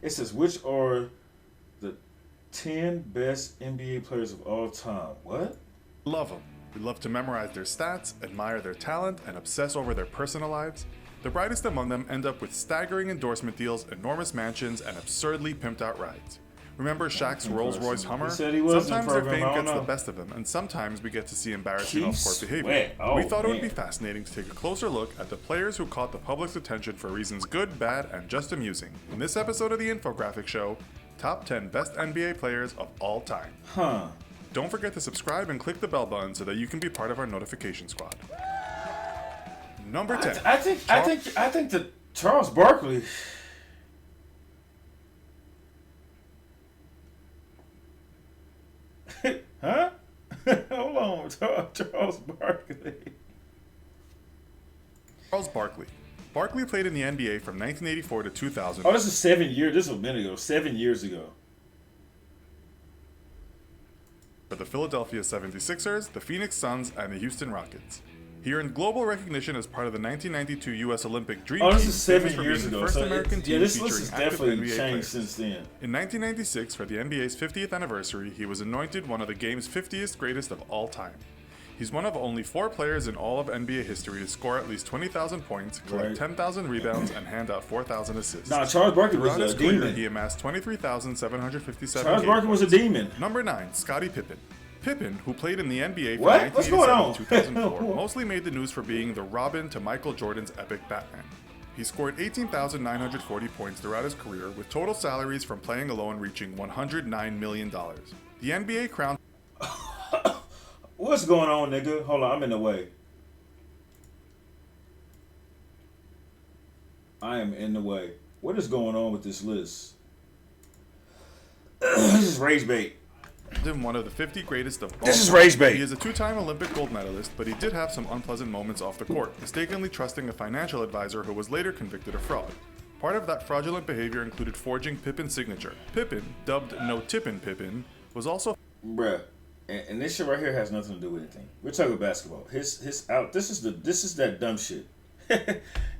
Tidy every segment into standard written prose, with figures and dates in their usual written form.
It says which are the 10 best NBA players of all time. What? Love them. We love to memorize their stats, admire their talent, and obsess over their personal lives. The brightest among them end up with staggering endorsement deals, enormous mansions, and absurdly pimped out rides. Remember Shaq's Rolls-Royce Hummer? He said he was in Sometimes the their program, fame I don't gets the know. best of them, and sometimes we get to see embarrassing Keith off-court behavior. Sweat. Oh, We thought it would be man. fascinating to take a closer look at the players who caught the public's attention for reasons good, bad, and just amusing. In this episode of the Infographic Show, Top 10 Best NBA Players of All Time. Huh. Don't forget to subscribe and click the bell button so that you can be part of our notification squad. Number 10. I think that Charles Barkley. Huh? Hold on, Charles Barkley. Charles Barkley. Barkley played in the NBA from 1984 to 2000. Oh, this is 7 years. This was a minute ago. 7 years ago. For the Philadelphia 76ers, the Phoenix Suns, and the Houston Rockets. He earned global recognition as part of the 1992 U.S. Olympic Dream Oh, this Team, is 7 famous for years being the ago. first So American team this list featuring has active definitely NBA changed players. since then. In 1996, for the NBA's 50th anniversary, he was anointed one of the game's 50th greatest of all time. He's one of only 4 players in all of NBA history to score at least 20,000 points, collect Right. 10,000 rebounds, and hand out 4,000 assists. Nah, Charles Barkley was Throughout his a career, demon. he amassed 23,757 Charles game Barkley was a points. demon. Number 9, Scottie Pippen. Pippen, who played in the NBA from What? What's going 1987 to on? 2004, mostly made the news for being the Robin to Michael Jordan's epic Batman. He scored 18,940 points throughout his career, with total salaries from playing alone reaching $109 million. The NBA crowned What's going on, nigga? Hold on, I'm in the way. I am in the way. What is going on with this list? This is rage bait. him one of the 50 greatest of all This is time. rage bait. He is a 2-time Olympic gold medalist, but he did have some unpleasant moments off the court, mistakenly trusting a financial advisor who was later convicted of fraud. Part of that fraudulent behavior included forging Pippen's signature. Pippen, dubbed No Tippin' Pippen, was also Bruh. And this shit right here has nothing to do with anything. We're talking about basketball. His out. This is that dumb shit.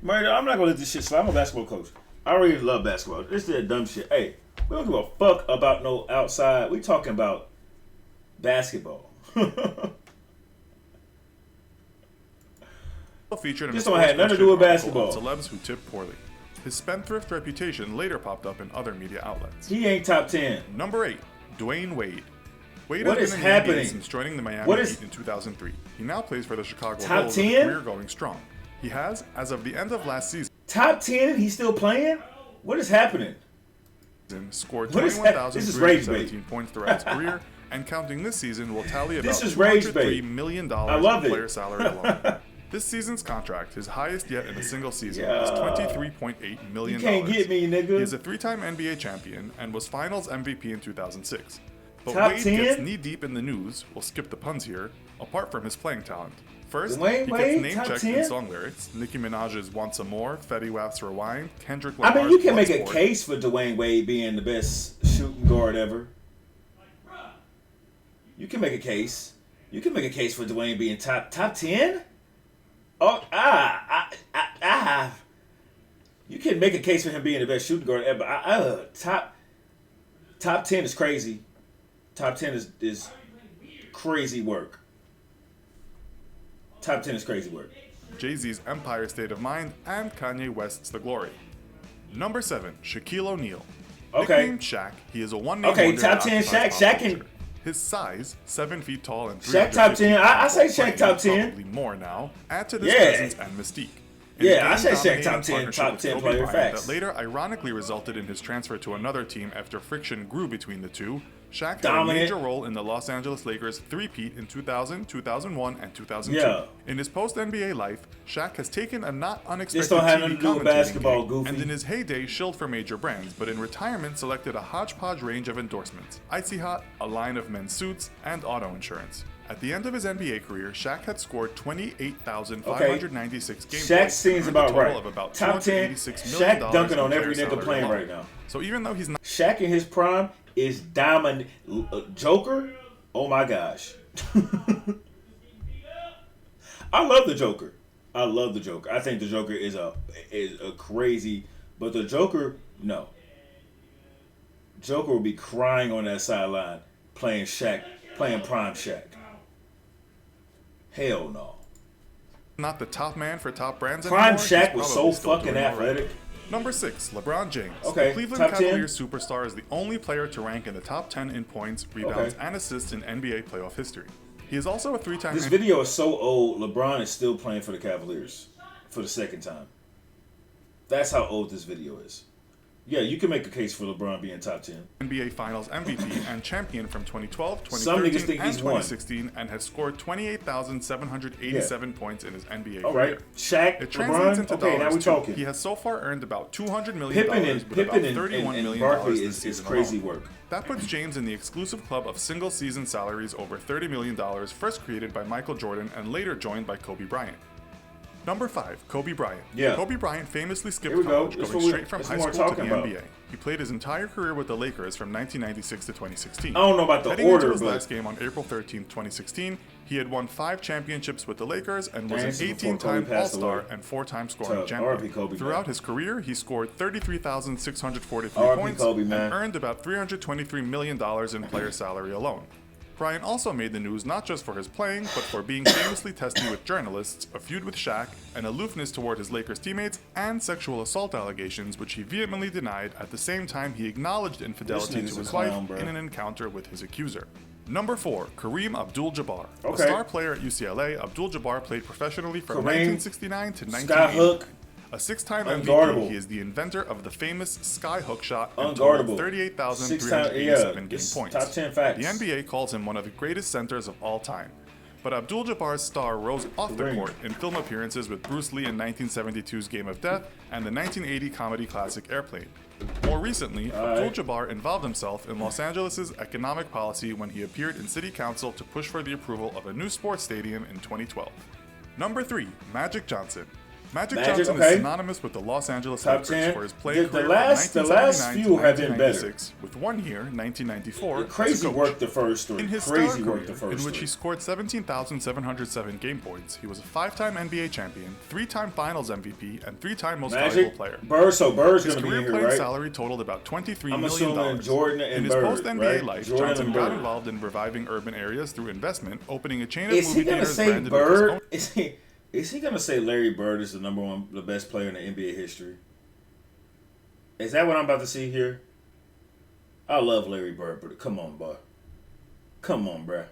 Mario, I'm not gonna let this shit slide. I'm a basketball coach. I already love basketball. This is that dumb shit. Hey, we don't give a fuck about no outside. We talking about basketball. featured in This a don't have sports nothing to do with illustrated article basketball. on celebs who tip poorly. His spendthrift reputation later popped up in other media outlets. He ain't top 10. Number 8, Dwayne Wade. Wade What has is been in the NBA happening? since joining the Miami What is- Heat in 2003. He now plays for the Chicago Top Bulls with a 10? career going strong. He has, as of the end of last season, Top 10? He's still playing? What is happening? scored What is that? This is rage bait. 21,317 points throughout his career, and counting this season will tally about This is rage bait. $203 million I love in it. player salary alone. This season's contract, his highest yet in a single season, Yeah. is $23.8 million. You can't get me, nigga. He is a 3-time NBA champion and was Finals MVP in 2006. But Top Wade 10? gets knee-deep in the news, we'll skip the puns here, apart from his playing talent. First, Dwayne he Wade, gets top name-checked 10? in song lyrics. Nicki Minaj's Want Some More, Fetty Wap's Rewind, Kendrick I Lamar's mean, you can make a Bloodsport. case for Dwayne Wade being the best shooting guard ever. You can make a case. You can make a case for Dwayne being top 10. Oh, You can make a case for him being the best shooting guard ever. Top 10 is crazy. Top 10 is crazy work. Top 10 is crazy work. Jay-Z's Empire State of Mind, and Kanye West's The Glory. Number 7, Shaquille O'Neal. Okay. Nicknamed Shaq, he is a one-name Okay, wonder top that 10 occupies Shaq. pop Shaq can- culture. His size, 7 feet tall and Shaq top 10. I say Shaq playing, top 10. Probably more now. Add to this Yeah. presence and mystique. In Yeah, a I say Shaq game-dominating top 10 partnership with Kobe player, Bryant facts. That later ironically resulted in his transfer to another team after friction grew between the two. Shaq had a Dominant. major role in the Los Angeles Lakers three-peat in 2000, 2001, and 2002. Yeah. In his post-NBA life, Shaq has taken a not unexpected This don't have TV nothing to do with commentating basketball, gig, goofy. and in his heyday shilled for major brands, but in retirement selected a hodgepodge range of endorsements: Icy Hot, a line of men's suits, and auto insurance. At the end of his NBA career, Shaq had scored 28,596 game Shaq points, seems and earned a about total right. of about Top 10. $286 million Shaq dunking in on every player nigga salary playing alone. right now. So even though he's not Shaq in his prime is dominant. Joker? Oh my gosh. I love the Joker. I think the Joker is a crazy, but the Joker, no. Joker would be crying on that sideline playing Shaq, playing Prime Shaq. Hell no. Not the top man for top brands Prime anymore. Shaq he's was probably so still fucking doing all right. athletic. Number 6, LeBron James. Okay, The Cleveland top 10. Cavaliers superstar is the only player to rank in the top 10 in points, rebounds, Okay. and assists in NBA playoff history. He is also a 3-time This video is so old, LeBron is still playing for the Cavaliers for the second time. That's how old this video is. Yeah, you can make a case for LeBron being top 10. NBA Finals MVP and champion from 2012, Some niggas 2013, think and he's won. 2016, and has scored 28,787 points in his NBA All career. right, Shaq, It translates LeBron. into Okay, now dollars we too. talking. He has so far earned about $200 million Pippen with about and $31 million Barkley this is season crazy alone. work. That puts James in the exclusive club of single-season salaries over $30 million, first created by Michael Jordan and later joined by Kobe Bryant. Number 5, Kobe Bryant. Yeah. Kobe Bryant famously skipped Here we go. college, That's going what straight from that's high what we're school to the talking about. NBA. He played his entire career with the Lakers from 1996 to 2016. I don't know about the Heading order, into his but last game on April 13, 2016, he had won 5 championships with the Lakers and was This an is before 18-time Kobe passed All-Star away. and 4-time scoring So, champion. R.I.P. Kobe, Throughout man. his career, he scored 33,643 R.I.P. points Kobe, and man. earned about $323 million in player salary alone. Bryant also made the news not just for his playing, but for being famously testy with journalists, a feud with Shaq, an aloofness toward his Lakers teammates, and sexual assault allegations, which he vehemently denied. At the same time, he acknowledged infidelity This nigga's to a his clown, wife bro. in an encounter with his accuser. Number 4, Kareem Abdul-Jabbar. A Okay. star player at UCLA, Abdul-Jabbar played professionally from Kareem, 1969 to Sky 1980. Hook, A 6-time unguardable. MVP, he is the inventor of the famous sky hook shot and Unguardable. totaled 38,387 game this points. top 10 facts. The NBA calls him one of the greatest centers of all time. But Abdul-Jabbar's star rose off the Kareem. court in film appearances with Bruce Lee in 1972's Game of Death and the 1980 comedy classic Airplane. More recently, Abdul-Jabbar involved himself in Los Angeles' economic policy when he appeared in city council to push for the approval of a new sports stadium in 2012. Number 3, Magic Johnson. Magic Johnson okay. is synonymous with the Los Angeles Top Lakers 10. for his playing The career last from few 1979 have to been better. 1996, with 1 year, 1994, as a Crazy coach. work the first three. In his Crazy stellar work the career, first in which three. he scored 17,707 game points, he was a 5-time NBA champion, 3-time Finals MVP, and 3-time Most Valuable Magic, Player. Bird, so Bird's His going to be career in here, playing right? salary totaled about $23 I'm million. assuming Jordan and In his Bird, post-NBA right? life, Jordan Johnson and got Bird. involved in reviving urban areas through investment, opening a chain of Is he movie going to theaters say branded with his own Bird? Is he going to say Larry Bird is the best player in the NBA history? Is that what I'm about to see here? I love Larry Bird, but come on, boy. Come on, bruh.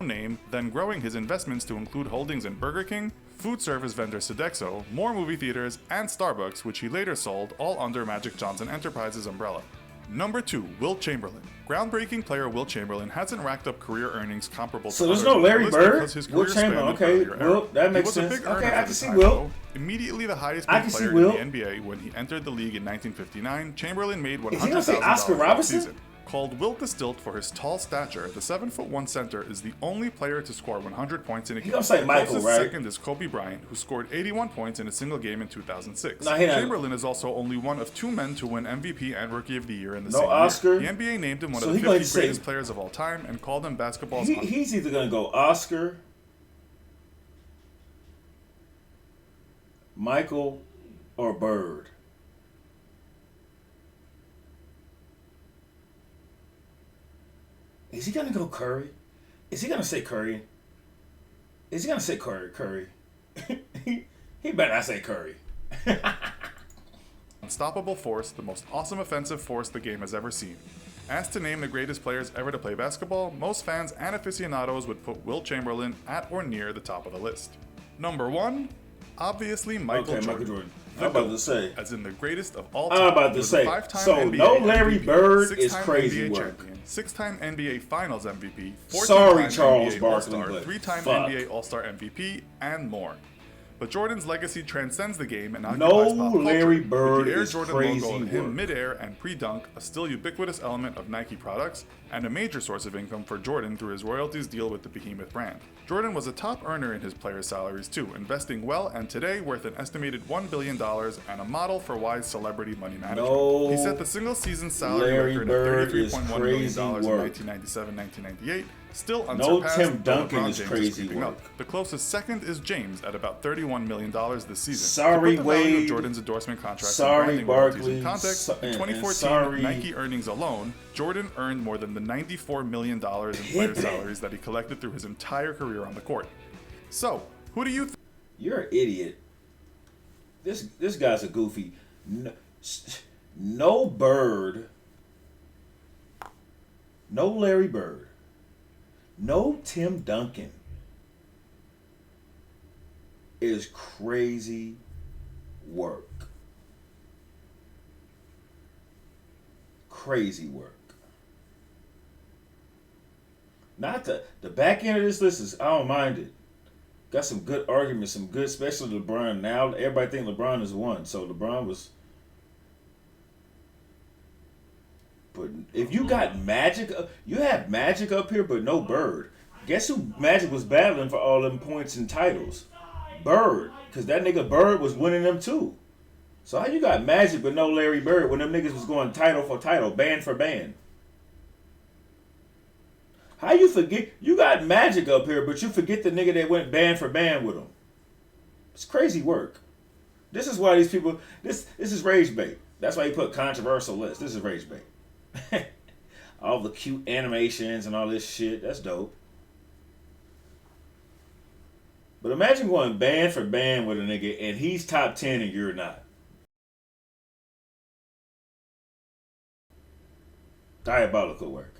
name, then growing his investments to include holdings in Burger King, food service vendor Sodexo, more movie theaters, and Starbucks, which he later sold, all under Magic Johnson Enterprises umbrella. Number 2, Wilt Chamberlain. Groundbreaking player Wilt Chamberlain hasn't racked up career earnings comparable So to there's others no on the Larry list Bird? because his Wilt career Chamberlain, spanned an okay. earlier era. Wilt, that makes he was sense. a big Okay, earner I at can the see time, Wilt. though. Immediately the highest I paid can see player Wilt. in the NBA when he entered the league in 1959, Chamberlain made $100,000 Is he gonna say Oscar for the Robertson? season. Called Wilt the Stilt for his tall stature, the 7'1" center is the only player to score 100 points in a game. gonna say The Michael, closest right? second is Kobe Bryant, who scored 81 points in a single game in 2006. No, he not. Chamberlain is also only one of 2 men to win MVP and Rookie of the Year in the No same Oscar? year. The NBA named him one So of he the going 50 to say- greatest players of all time and called him basketball's He's either going to go Oscar, Michael, or Bird. Is he going to go Curry? Is he going to say Curry? Is he going to say Curry? He better not say Curry. unstoppable force, the most awesome offensive force the game has ever seen. Asked to name the greatest players ever to play basketball, most fans and aficionados would put Wilt Chamberlain at or near the top of the list. Number 1, obviously Michael Okay, Jordan. Michael Jordan. The I'm about GOAT, to say. as in the greatest of all I'm time. about He to was say. a 5-time So, NBA no Larry MVP, Bird is 6-time crazy NBA work. champion, 6-time NBA Finals MVP, 14-time Sorry, Charles NBA Barkley, All-Star, but 3-time fuck. NBA All-Star MVP, and more. But Jordan's legacy transcends the game and No occupies pop culture, Larry with Bird the Air is Jordan crazy logo of him work. mid-air and pre-dunk, a still ubiquitous element of Nike products, and a major source of income for Jordan through his royalties deal with the Behemoth brand. Jordan was a top earner in his players' salaries too, investing well and today worth an estimated $1 billion and a model for wise celebrity money management. No He set the single season salary Larry record Bird of is $33.1 million crazy in work. 1997-1998, Still No unsurpassed, Tim though Duncan LeBron is James crazy creeping work. up. The closest second is James at about $31 million this season. Sorry, to put the value Wade. of Jordan's endorsement contracts Sorry, and branding royalties Barkley. in context, in And 2014 sorry, Nike earnings alone, Jordan earned more than the $94 million in player Pippen. salaries that he collected through his entire career on the court. So, who do you think? You're an idiot. This guy's a goofy. No Bird. No Larry Bird. No Tim Duncan is crazy work. Crazy work. Not the back end of this list is, I don't mind it. Got some good arguments, some good, especially LeBron. Now everybody think LeBron is one, so LeBron was. But if you got Magic, you have Magic up here, but no Bird. Guess who Magic was battling for all them points and titles? Bird, because that nigga Bird was winning them too. So how you got Magic but no Larry Bird when them niggas was going title for title, band for band? How you forget? You got Magic up here, but you forget the nigga that went band for band with him. It's crazy work. This is why these people. This is rage bait. That's why you put controversial list. This is rage bait. All the cute animations and all this shit. That's dope. But imagine going band for band with a nigga and he's top 10 and you're not. Diabolical work.